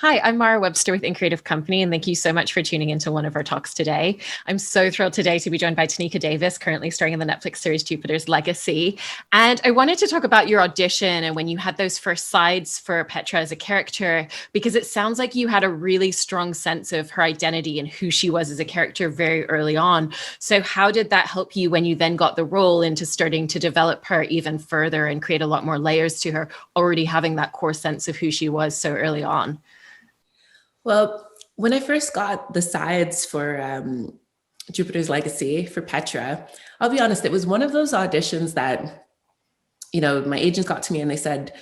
Hi, I'm Mara Webster with In Creative Company, and thank you so much for tuning into one of our talks today. I'm so thrilled today to be joined by Tenika Davis, currently starring in the Netflix series Jupiter's Legacy. And I wanted to talk about your audition and when you had those first sides for Petra as a character, because it sounds like you had a really strong sense of her identity and who she was as a character very early on. So, how did that help you when you then got the role into starting to develop her even further and create a lot more layers to her, already having that core sense of who she was so early on? Well, when I first got the sides for Jupiter's Legacy for Petra, I'll be honest, it was one of those auditions that, my agents got to me and they said,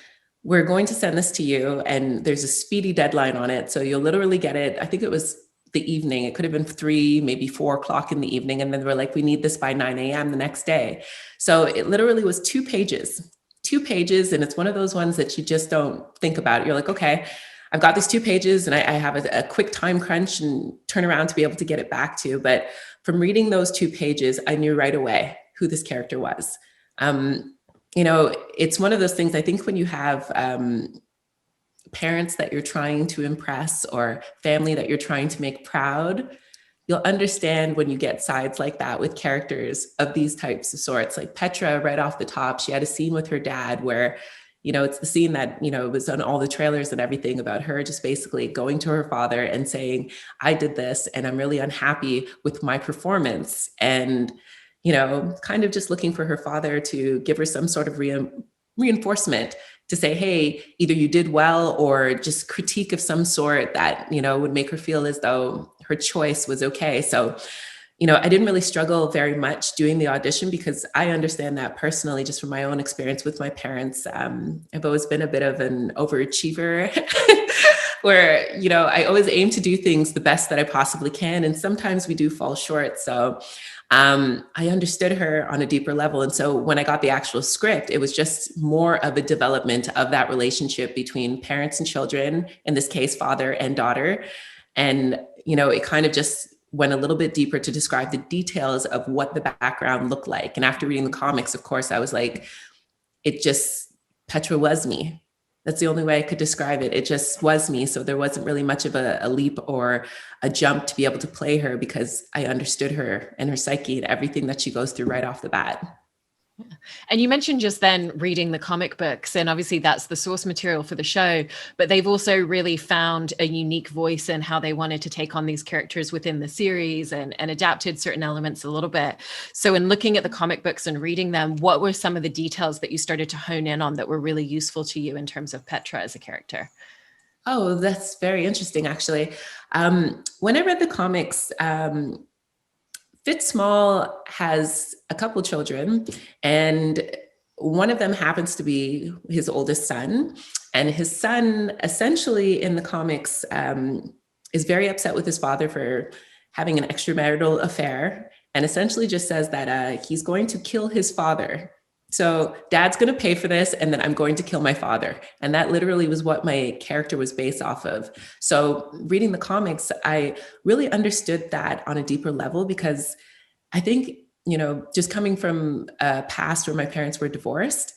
we're going to send this to you and there's a speedy deadline on it. So you'll literally get it. I think it was the evening. It could have been 3, maybe 4 o'clock in the evening. And then they were like, we need this by 9 a.m. the next day. So it literally was 2 pages. And it's one of those ones that you just don't think about. You're like, okay, I've got these 2 pages and I have a quick time crunch and turn around to be able to get it back to you. But from reading those 2 pages, I knew right away who this character was. It's one of those things, I think when you have parents that you're trying to impress or family that you're trying to make proud, you'll understand when you get sides like that with characters of these types of sorts. Like Petra, right off the top, she had a scene with her dad where it's the scene that, was on all the trailers and everything about her just basically going to her father and saying, I did this and I'm really unhappy with my performance. And, kind of just looking for her father to give her some sort of reinforcement to say, hey, either you did well or just critique of some sort that, would make her feel as though her choice was okay. So, I didn't really struggle very much doing the audition because I understand that personally, just from my own experience with my parents. I've always been a bit of an overachiever where, I always aim to do things the best that I possibly can. And sometimes we do fall short. So I understood her on a deeper level. And so when I got the actual script, it was just more of a development of that relationship between parents and children, in this case, father and daughter. And, it kind of just went a little bit deeper to describe the details of what the background looked like. And after reading the comics, of course, I was like, Petra was me. That's the only way I could describe it. It just was me. So there wasn't really much of a leap or a jump to be able to play her because I understood her and her psyche and everything that she goes through right off the bat. And you mentioned just then reading the comic books, and obviously that's the source material for the show, but they've also really found a unique voice in how they wanted to take on these characters within the series and adapted certain elements a little bit. So in looking at the comic books and reading them, what were some of the details that you started to hone in on that were really useful to you in terms of Petra as a character? Oh, that's very interesting, actually. When I read the comics, Fitz Small has a couple children, and one of them happens to be his oldest son. And his son, essentially in the comics, is very upset with his father for having an extramarital affair, and essentially just says that he's going to kill his father. So dad's going to pay for this, and then I'm going to kill my father. And that literally was what my character was based off of. So reading the comics, I really understood that on a deeper level because I think, just coming from a past where my parents were divorced,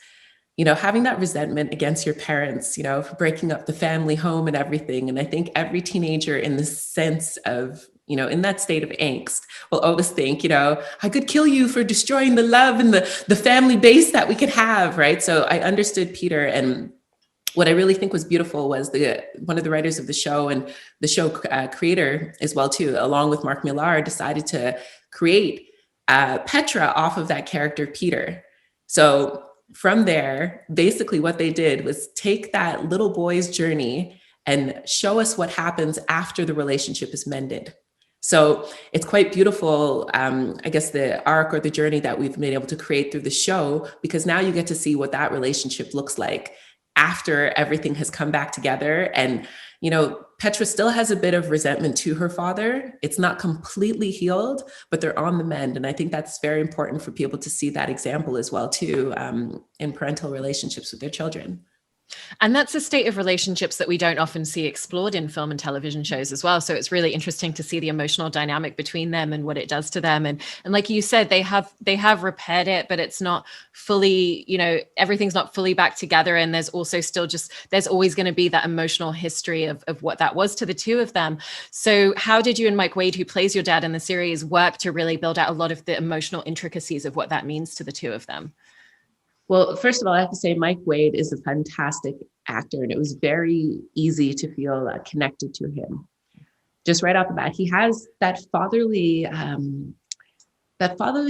having that resentment against your parents, for breaking up the family home and everything. And I think every teenager in the sense of, in that state of angst will always think, I could kill you for destroying the love and the family base that we could have, right? So I understood Peter. And what I really think was beautiful was one of the writers of the show and the show creator as well, too, along with Mark Millar, decided to create Petra off of that character, Peter. So from there, basically what they did was take that little boy's journey and show us what happens after the relationship is mended. So it's quite beautiful, I guess, the arc or the journey that we've been able to create through the show, because now you get to see what that relationship looks like after everything has come back together. And, Petra still has a bit of resentment to her father. It's not completely healed, but they're on the mend. And I think that's very important for people to see that example as well, too, in parental relationships with their children. And that's a state of relationships that we don't often see explored in film and television shows as well. So it's really interesting to see the emotional dynamic between them and what it does to them. And like you said, they have repaired it, but it's not fully, everything's not fully back together. And there's also still there's always going to be that emotional history of what that was to the two of them. So how did you and Mike Wade, who plays your dad in the series, work to really build out a lot of the emotional intricacies of what that means to the two of them? Well, first of all, I have to say Mike Wade is a fantastic actor, and it was very easy to feel connected to him. Just right off the bat, he has that fatherly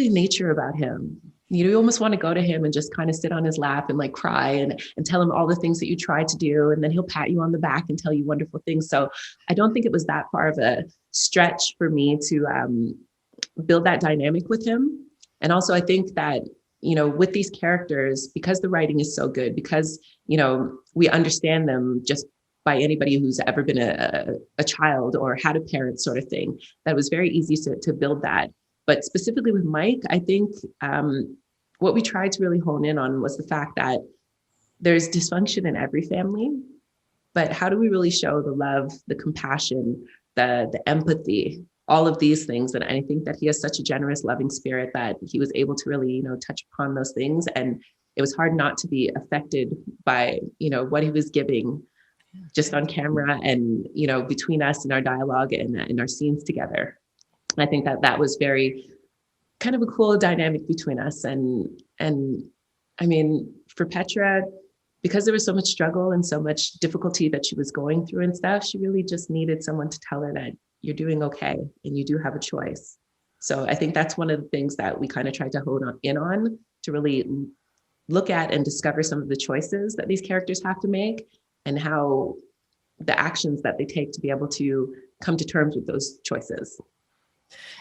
nature about him. You almost want to go to him and just kind of sit on his lap and like cry and tell him all the things that you tried to do, and then he'll pat you on the back and tell you wonderful things. So I don't think it was that far of a stretch for me to build that dynamic with him. And also, I think that with these characters, because the writing is so good, because, we understand them just by anybody who's ever been a child or had a parent sort of thing, that was very easy to build that. But specifically with Mike, I think what we tried to really hone in on was the fact that there's dysfunction in every family, but how do we really show the love, the compassion, the empathy, all of these things. And I think that he has such a generous, loving spirit that he was able to really, touch upon those things. And it was hard not to be affected by, what he was giving just on camera and, between us and our dialogue and our scenes together. And I think that was very kind of a cool dynamic between us. And I mean, for Petra, because there was so much struggle and so much difficulty that she was going through and stuff, she really just needed someone to tell her that you're doing okay and you do have a choice. So I think that's one of the things that we kind of tried to hone in on, to really look at and discover some of the choices that these characters have to make and how the actions that they take to be able to come to terms with those choices.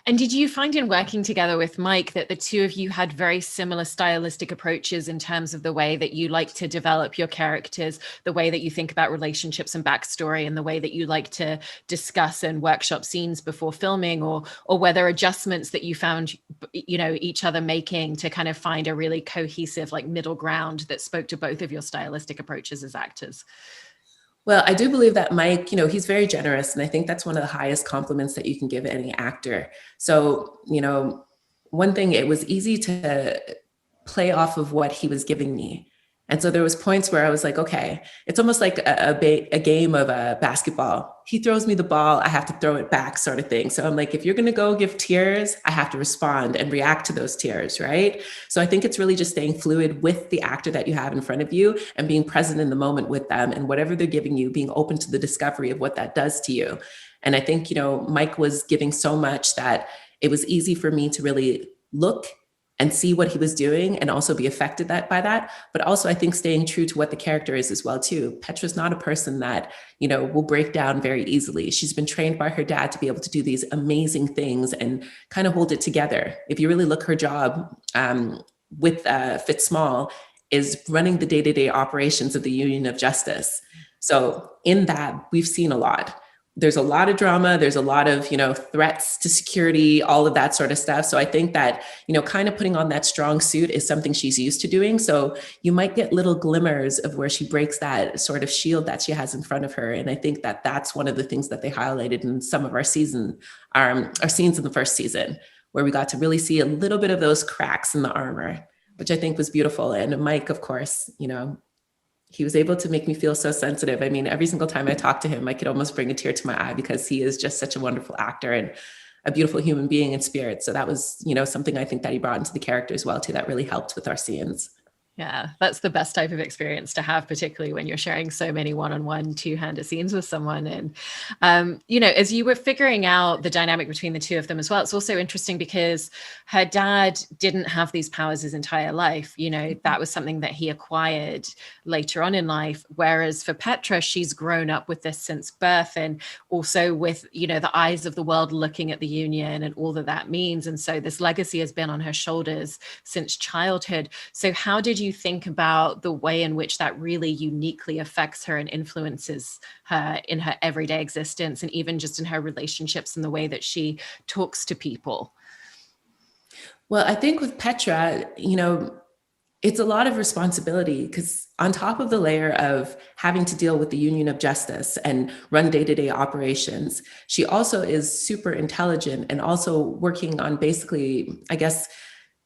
And did you find in working together with Mike that the two of you had very similar stylistic approaches in terms of the way that you like to develop your characters, the way that you think about relationships and backstory, and the way that you like to discuss and workshop scenes before filming, or were there adjustments that you found, each other making to kind of find a really cohesive, like, middle ground that spoke to both of your stylistic approaches as actors? Well, I do believe that Mike, he's very generous. And I think that's one of the highest compliments that you can give any actor. So, one thing, it was easy to play off of what he was giving me. And so there was points where I was like, okay, it's almost like a game of basketball. He throws me the ball, I have to throw it back, sort of thing. So I'm like, if you're going to go give tears, I have to respond and react to those tears, right? So I think it's really just staying fluid with the actor that you have in front of you and being present in the moment with them, and whatever they're giving you, being open to the discovery of what that does to you. And I think, Mike was giving so much that it was easy for me to really look and see what he was doing and also be affected by that. But also, I think staying true to what the character is as well too. Petra's not a person that, will break down very easily. She's been trained by her dad to be able to do these amazing things and kind of hold it together. If you really look, her job with Fit Small is running the day-to-day operations of the Union of Justice. So in that, we've seen a lot. There's a lot of drama. There's a lot of, threats to security, all of that sort of stuff. So I think that, kind of putting on that strong suit is something she's used to doing. So you might get little glimmers of where she breaks that sort of shield that she has in front of her. And I think that that's one of the things that they highlighted in some of our scenes in the first season, where we got to really see a little bit of those cracks in the armor, which I think was beautiful. And Mike, of course, he was able to make me feel so sensitive. I mean, every single time I talk to him, I could almost bring a tear to my eye, because he is just such a wonderful actor and a beautiful human being in spirit. So that was, something I think that he brought into the character as well too, that really helped with our scenes. Yeah, that's the best type of experience to have, particularly when you're sharing so many one-on-one, two-handed scenes with someone. And, as you were figuring out the dynamic between the two of them as well, it's also interesting because her dad didn't have these powers his entire life. That was something that he acquired later on in life. Whereas for Petra, she's grown up with this since birth, and also with, the eyes of the world looking at the Union and all that means. And so this legacy has been on her shoulders since childhood. So how did you think about the way in which that really uniquely affects her and influences her in her everyday existence, and even just in her relationships and the way that she talks to people? Well, I think with Petra, it's a lot of responsibility, because on top of the layer of having to deal with the Union of Justice and run day-to-day operations, she also is super intelligent and also working on basically, I guess,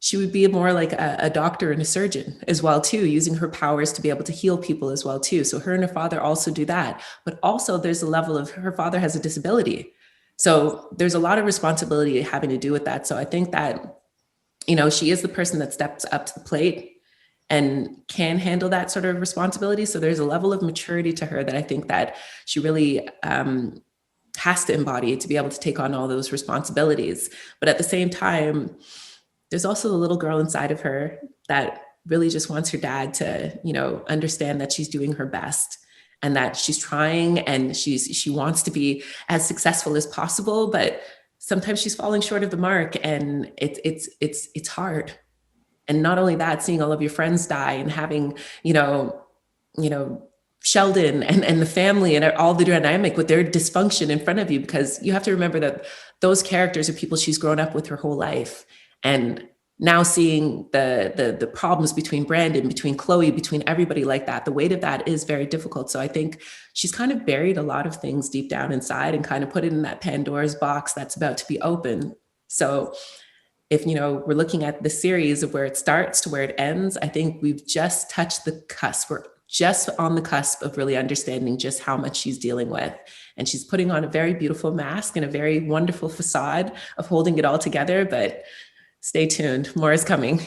she would be more like a doctor and a surgeon as well too, using her powers to be able to heal people as well too. So her and her father also do that. But also there's a level of, her father has a disability. So there's a lot of responsibility having to do with that. So I think that, she is the person that steps up to the plate and can handle that sort of responsibility. So there's a level of maturity to her that I think that she really has to embody to be able to take on all those responsibilities. But at the same time, there's also the little girl inside of her that really just wants her dad to, understand that she's doing her best and that she's trying and she wants to be as successful as possible, but sometimes she's falling short of the mark, and it's hard. And not only that, seeing all of your friends die and having, Sheldon and the family and all the dynamic with their dysfunction in front of you, because you have to remember that those characters are people she's grown up with her whole life. And now seeing the problems between Brandon, between Chloe, between everybody like that, the weight of that is very difficult. So I think she's kind of buried a lot of things deep down inside and kind of put it in that Pandora's box that's about to be open. So if, we're looking at the series of where it starts to where it ends, I think we've just touched the cusp. We're just on the cusp of really understanding just how much she's dealing with. And she's putting on a very beautiful mask and a very wonderful facade of holding it all together. But stay tuned, more is coming.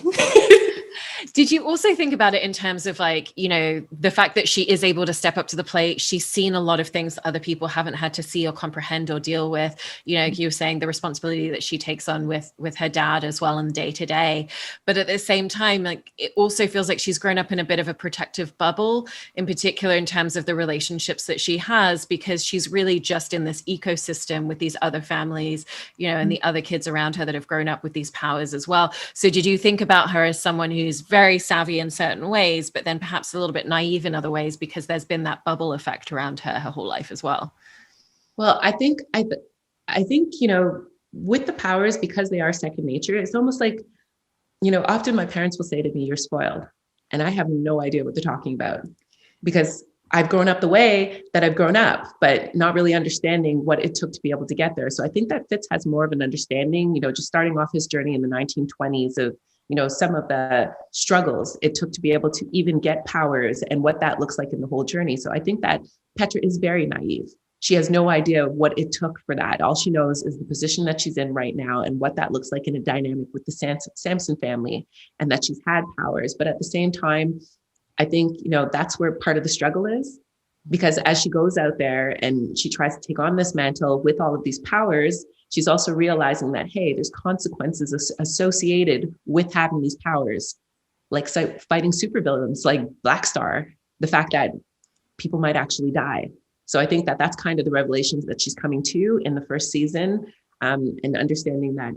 Did you also think about it in terms of the fact that she is able to step up to the plate? She's seen a lot of things that other people haven't had to see or comprehend or deal with. You were saying the responsibility that she takes on with her dad as well in the day to day. But at the same time, it also feels like she's grown up in a bit of a protective bubble, in particular in terms of the relationships that she has, because she's really just in this ecosystem with these other families, and the other kids around her that have grown up with these powers as well. So did you think about her as someone who's very savvy in certain ways, but then perhaps a little bit naive in other ways, because there's been that bubble effect around her whole life as well? Well, I think, with the powers, because they are second nature, it's almost like, often my parents will say to me, "You're spoiled." And I have no idea what they're talking about, because I've grown up the way that I've grown up, but not really understanding what it took to be able to get there. So I think that Fitz has more of an understanding, just starting off his journey in the 1920s of, some of the struggles it took to be able to even get powers and what that looks like in the whole journey. So I think that Petra is very naive. She has no idea what it took for that. All she knows is the position that she's in right now and what that looks like in a dynamic with the Samson family, and that she's had powers. But at the same time, I think, that's where part of the struggle is, because as she goes out there and she tries to take on this mantle with all of these powers, she's also realizing that, hey, there's consequences associated with having these powers, like fighting supervillains like Black Star, the fact that people might actually die. So I think that that's kind of the revelations that she's coming to in the first season, and understanding that,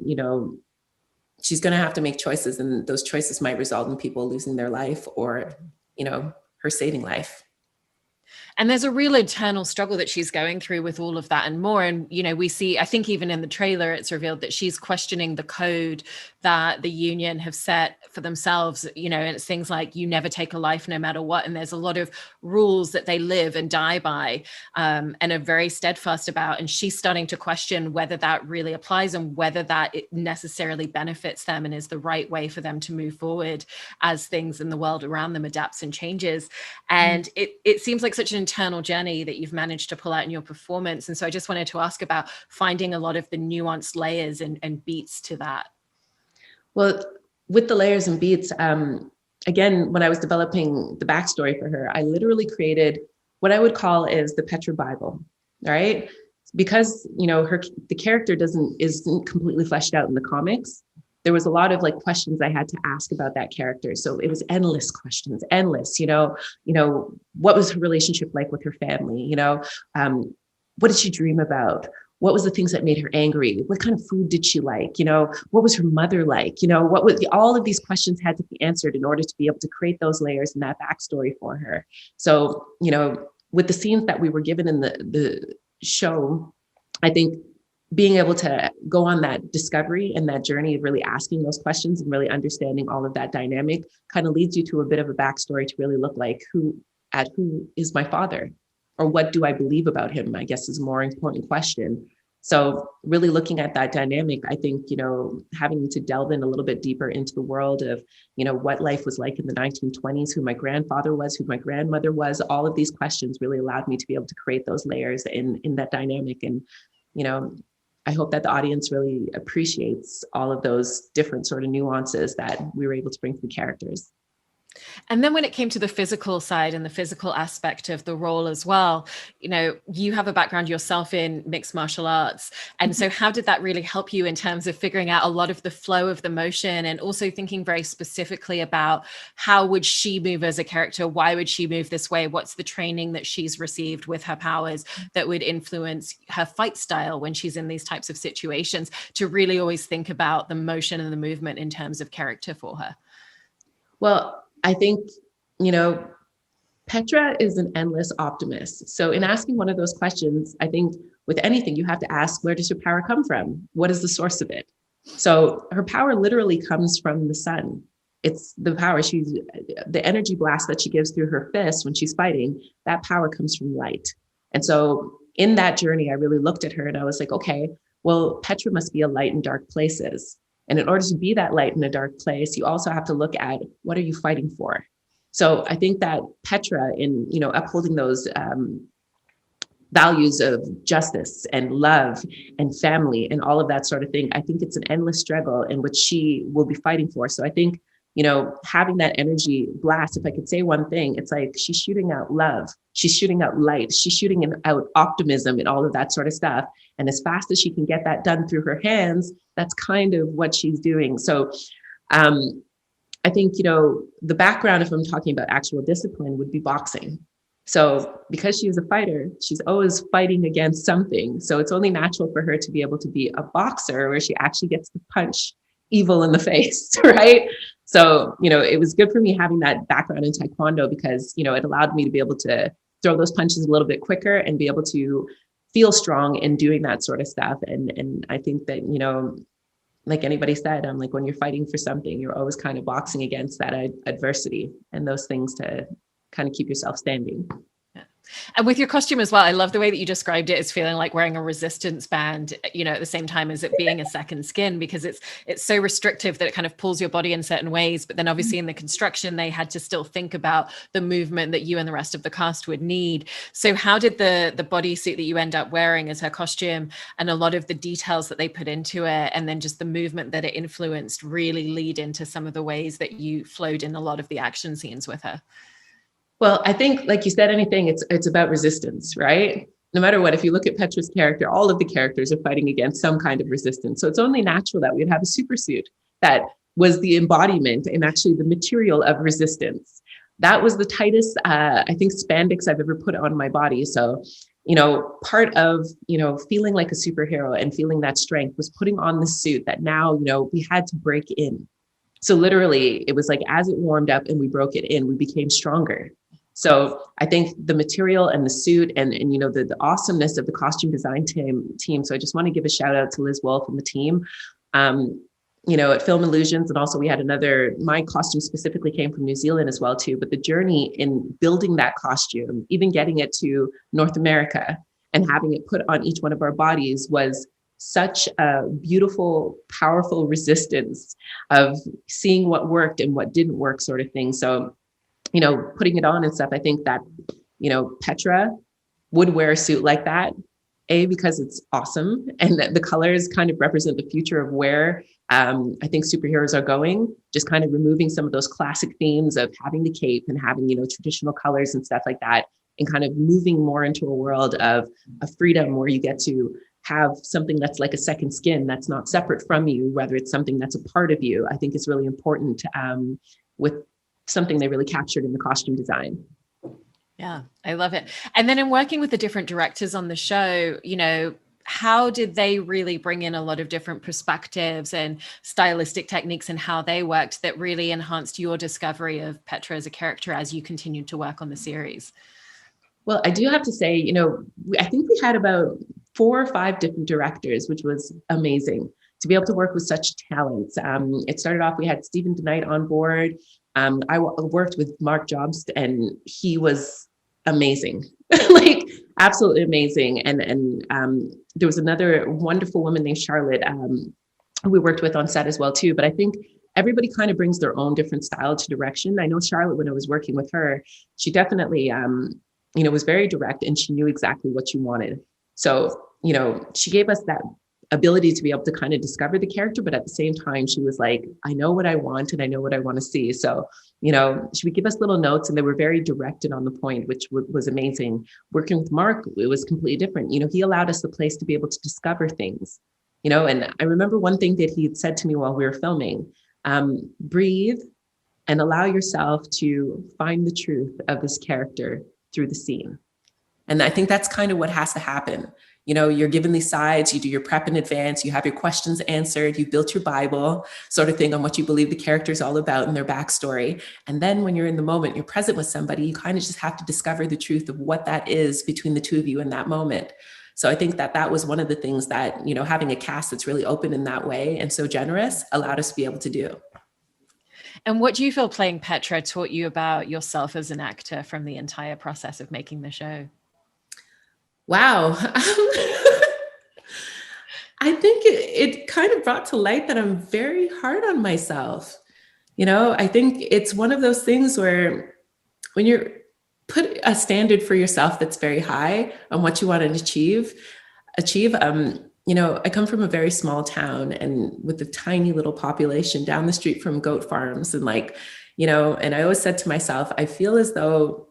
she's going to have to make choices, and those choices might result in people losing their life or, her saving life. And there's a real internal struggle that she's going through with all of that and more. And, we see, I think even in the trailer, it's revealed that she's questioning the code that the union have set for themselves, and it's things like you never take a life no matter what. And there's a lot of rules that they live and die by, and are very steadfast about. And she's starting to question whether that really applies and whether that it necessarily benefits them and is the right way for them to move forward as things in the world around them adapts and changes. And it seems like such an internal journey that you've managed to pull out in your performance. And so I just wanted to ask about finding a lot of the nuanced layers and beats to that. Well, with the layers and beats, again, when I was developing the backstory for her, I literally created what I would call is the Petra Bible, right? Because, the character isn't completely fleshed out in the comics. There was a lot of questions I had to ask about that character. So it was endless questions, what was her relationship like with her family? What did she dream about? What was the things that made her angry? What kind of food did she like? What was her mother like? All of these questions had to be answered in order to be able to create those layers and that backstory for her. So, with the scenes that we were given in the show, I think being able to go on that discovery and that journey of really asking those questions and really understanding all of that dynamic kind of leads you to a bit of a backstory to really look like who is my father, or what do I believe about him, I guess, is a more important question. So really looking at that dynamic, I think, having to delve in a little bit deeper into the world of, what life was like in the 1920s, who my grandfather was, who my grandmother was, all of these questions really allowed me to be able to create those layers in that dynamic. And, I hope that the audience really appreciates all of those different sort of nuances that we were able to bring to the characters. And then when it came to the physical side and the physical aspect of the role as well, you have a background yourself in mixed martial arts. And so how did that really help you in terms of figuring out a lot of the flow of the motion, and also thinking very specifically about how would she move as a character? Why would she move this way? What's the training that she's received with her powers that would influence her fight style when she's in these types of situations, to really always think about the motion and the movement in terms of character for her? Well, I think, Petra is an endless optimist. So in asking one of those questions, I think with anything, you have to ask, where does your power come from? What is the source of it? So her power literally comes from the sun. It's the power, the energy blast that she gives through her fists when she's fighting, that power comes from light. And so in that journey, I really looked at her and I was like, okay, well, Petra must be a light in dark places. And in order to be that light in a dark place, you also have to look at, what are you fighting for? So I think that Petra, in upholding those values of justice and love and family and all of that sort of thing, I think it's an endless struggle in which she will be fighting for. So I think, having that energy blast, if I could say one thing, it's like she's shooting out love, she's shooting out light, she's shooting out optimism and all of that sort of stuff. And as fast as she can get that done through her hands, that's kind of what she's doing. So I think, the background, if I'm talking about actual discipline, would be boxing. So because she's a fighter, she's always fighting against something. So it's only natural for her to be able to be a boxer where she actually gets to punch evil in the face, right? So, it was good for me having that background in Taekwondo, because, it allowed me to be able to throw those punches a little bit quicker and be able to feel strong in doing that sort of stuff. And I think that, like anybody said, I'm like, when you're fighting for something, you're always kind of boxing against that adversity and those things to kind of keep yourself standing. And with your costume as well, I love the way that you described it as feeling like wearing a resistance band, at the same time as it being a second skin, because it's so restrictive that it kind of pulls your body in certain ways. But then obviously in the construction, they had to still think about the movement that you and the rest of the cast would need. So how did the bodysuit that you end up wearing as her costume, and a lot of the details that they put into it, and then just the movement that it influenced, really lead into some of the ways that you flowed in a lot of the action scenes with her? Well, I think, like you said, anything, it's about resistance, right? No matter what, if you look at Petra's character, all of the characters are fighting against some kind of resistance. So it's only natural that we'd have a super suit that was the embodiment and actually the material of resistance. That was the tightest, I think, spandex I've ever put on my body. So, part of, feeling like a superhero and feeling that strength was putting on the suit that now, we had to break in. So literally, it was like, as it warmed up and we broke it in, we became stronger. So I think the material and the suit and the awesomeness of the costume design team. So I just want to give a shout out to Liz Wolf and the team. At Film Illusions, and also we had my costume specifically came from New Zealand as well too. But the journey in building that costume, even getting it to North America and having it put on each one of our bodies, was such a beautiful, powerful resistance of seeing what worked and what didn't work, sort of thing. So, putting it on and stuff, I think that, Petra would wear a suit like that, because it's awesome. And that the colors kind of represent the future of where I think superheroes are going, just kind of removing some of those classic themes of having the cape and having, traditional colors and stuff like that, and kind of moving more into a world of freedom where you get to have something that's like a second skin that's not separate from you, whether it's something that's a part of you, I think is really important with something they really captured in the costume design. Yeah, I love it. And then in working with the different directors on the show, how did they really bring in a lot of different perspectives and stylistic techniques and how they worked that really enhanced your discovery of Petra as a character as you continued to work on the series? Well, I do have to say, I think we had about 4 or 5 different directors, which was amazing to be able to work with such talents. It started off, we had Stephen DeKnight on board. I worked with Mark Jobst, and he was amazing, like absolutely amazing. And there was another wonderful woman named Charlotte, who we worked with on set as well too. But I think everybody kind of brings their own different style to direction. I know Charlotte, when I was working with her, she definitely, was very direct, and she knew exactly what she wanted. So, she gave us that ability to be able to kind of discover the character, but at the same time, she was like, I know what I want and I know what I want to see. So, she would give us little notes, and they were very direct and on the point, which was amazing. Working with Mark, it was completely different. He allowed us the place to be able to discover things, and I remember one thing that he had said to me while we were filming, breathe and allow yourself to find the truth of this character through the scene. And I think that's kind of what has to happen. You're given these sides, you do your prep in advance, you have your questions answered, you built your Bible sort of thing on what you believe the character is all about and their backstory. And then when you're in the moment, you're present with somebody, you kind of just have to discover the truth of what that is between the two of you in that moment. So I think that was one of the things that, having a cast that's really open in that way and so generous allowed us to be able to do. And what do you feel playing Petra taught you about yourself as an actor from the entire process of making the show? Wow. I think it kind of brought to light that I'm very hard on myself. I think it's one of those things where when you're put a standard for yourself that's very high on what you want to achieve, I come from a very small town and with a tiny little population down the street from goat farms. And and I always said to myself, I feel as though,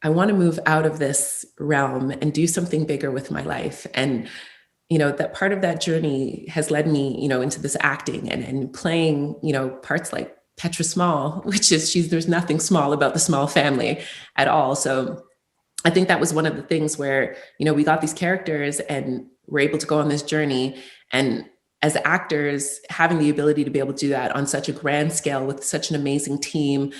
I want to move out of this realm and do something bigger with my life. And, that part of that journey has led me, into this acting and playing, parts like Petra Small, which is there's nothing small about the Small family at all. So I think that was one of the things where, we got these characters and we're able to go on this journey. And as actors, having the ability to be able to do that on such a grand scale with such an amazing team,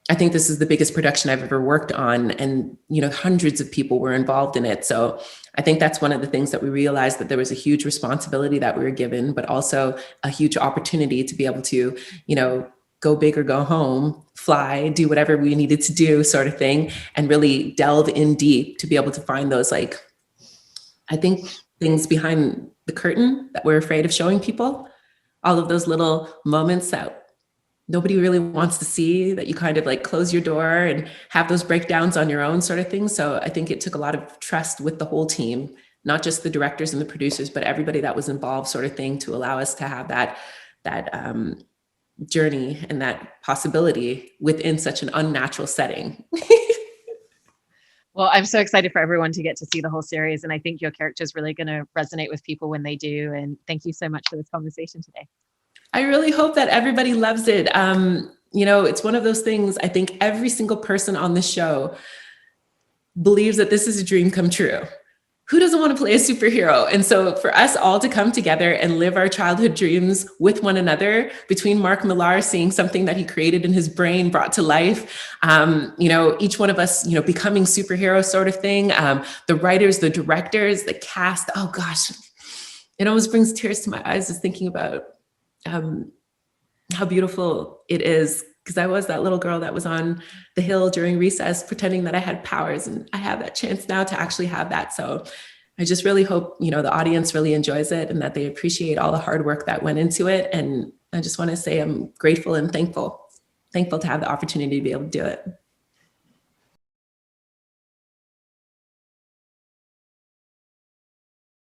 I think this is the biggest production I've ever worked on, and hundreds of people were involved in it. So I think that's one of the things that we realized, that there was a huge responsibility that we were given, but also a huge opportunity to be able to, go big or go home, fly, do whatever we needed to do, sort of thing, and really delve in deep to be able to find those, I think, things behind the curtain that we're afraid of showing people. All of those little moments that nobody really wants to see, that you kind of close your door and have those breakdowns on your own, sort of thing. So I think it took a lot of trust with the whole team, not just the directors and the producers, but everybody that was involved, sort of thing, to allow us to have that journey and that possibility within such an unnatural setting. Well, I'm so excited for everyone to get to see the whole series. And I think your character is really going to resonate with people when they do. And thank you so much for this conversation today. I really hope that everybody loves it. It's one of those things, I think every single person on the show believes that this is a dream come true. Who doesn't want to play a superhero? And so for us all to come together and live our childhood dreams with one another, between Mark Millar seeing something that he created in his brain brought to life, each one of us, becoming superheroes, sort of thing. The writers, the directors, the cast, oh gosh, it almost brings tears to my eyes just thinking about how beautiful it is, because I was that little girl that was on the hill during recess pretending that I had powers, and I have that chance now to actually have that. So I just really hope, the audience really enjoys it and that they appreciate all the hard work that went into it. And I just want to say I'm grateful and thankful to have the opportunity to be able to do it.